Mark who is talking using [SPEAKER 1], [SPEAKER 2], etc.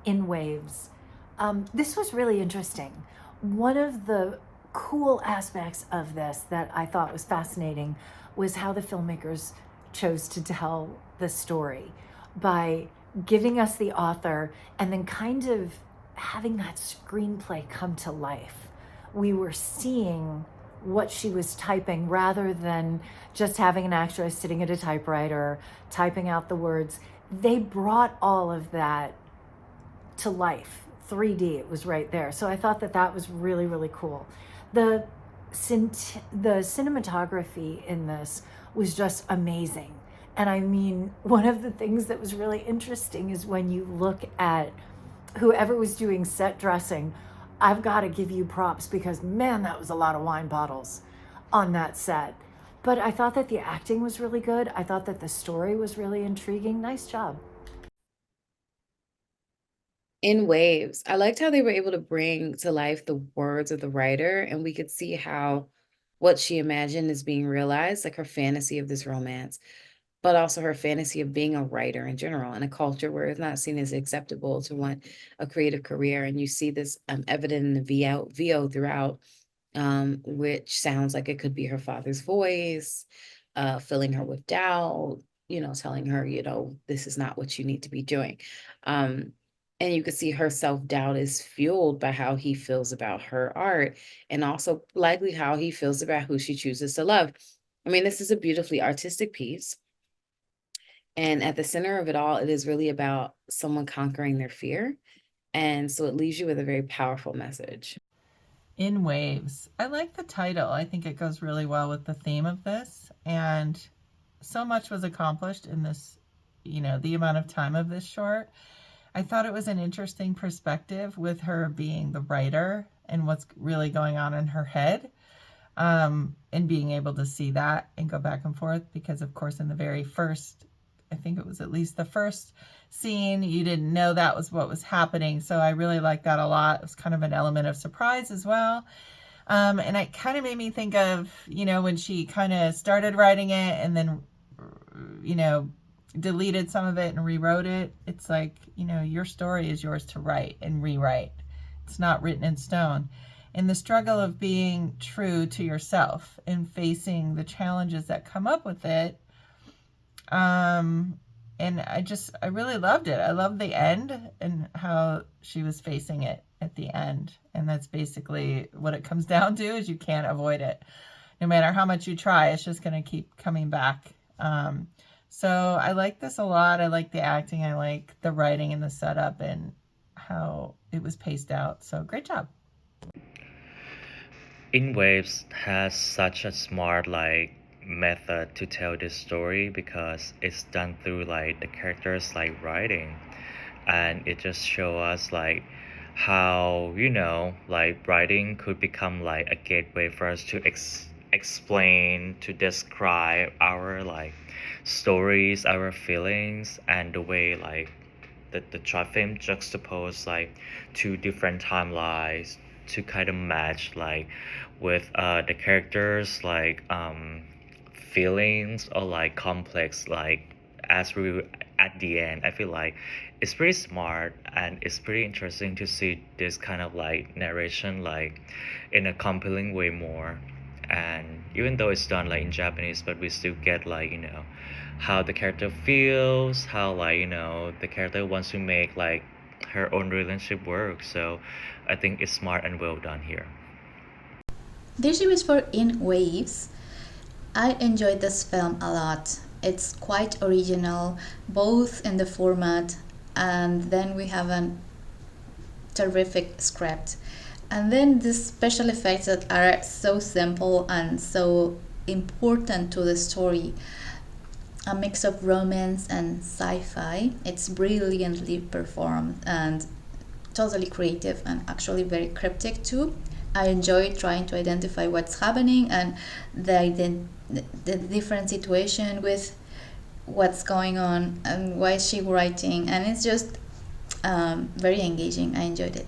[SPEAKER 1] In Waves. This was really interesting. One of the cool aspects of this that I thought was fascinating was how the filmmakers chose to tell the story by giving us the author and then kind of having that screenplay come to life. We were seeing what she was typing rather than just having an actress sitting at a typewriter typing out the words. They brought all of that to life. 3D, it was right there. So I thought that that was really, really cool. The cinematography in this was just amazing. And I mean, one of the things that was really interesting is when you look at whoever was doing set dressing, I've got to give you props because man, that was a lot of wine bottles on that set. But I thought that the acting was really good. I thought that the story was really intriguing. Nice job.
[SPEAKER 2] In Waves, I liked how they were able to bring to life the words of the writer, and we could see how what she imagined is being realized, like her fantasy of this romance, but also her fantasy of being a writer in general in a culture where it's not seen as acceptable to want a creative career. And you see this evident in the VO throughout, which sounds like it could be her father's voice, filling her with doubt, telling her, this is not what you need to be doing. Um, and you could see her self-doubt is fueled by how he feels about her art and also likely how he feels about who she chooses to love. I mean, this is a beautifully artistic piece. And at the center of it all, it is really about someone conquering their fear. And so it leaves you with a very powerful message.
[SPEAKER 3] In Waves. I like the title. I think it goes really well with the theme of this. And so much was accomplished in this, the amount of time of this short. I thought it was an interesting perspective with her being the writer and what's really going on in her head. And being able to see that and go back and forth because, of course, in the very first, I think it was at least the first scene, you didn't know that was what was happening. So I really liked that a lot. It was kind of an element of surprise as well. And it kind of made me think of, when she kind of started writing it and then, deleted some of it and rewrote it. It's like, your story is yours to write and rewrite. It's not written in stone. And the struggle of being true to yourself and facing the challenges that come up with it. And I really loved it. I loved the end and how she was facing it at the end. And that's basically what it comes down to is you can't avoid it. No matter how much you try, it's just going to keep coming back. So I like this a lot. I like the acting. I like the writing and the setup and how it was paced out. So great job.
[SPEAKER 4] In Waves has such a smart method to tell this story because it's done through the characters writing, and it just show us how writing could become a gateway for us to explain, to describe our stories, our feelings, and the way the short film juxtapose two different timelines to kind of match with the characters feelings or complex as we at the end. I feel it's pretty smart and it's pretty interesting to see this kind of narration in a compelling way more. And even though it's done in Japanese, but we still get how the character feels, how the character wants to make her own relationship work. So I think it's smart and well done here.
[SPEAKER 5] This is for In Waves. I enjoyed this film a lot. It's quite original, both in the format and then we have a terrific script. And then the special effects that are so simple and so important to the story. A mix of romance and sci-fi. It's brilliantly performed and totally creative and actually very cryptic too. I enjoy trying to identify what's happening and the different situation with what's going on and why is she writing, and it's just very engaging. I enjoyed it.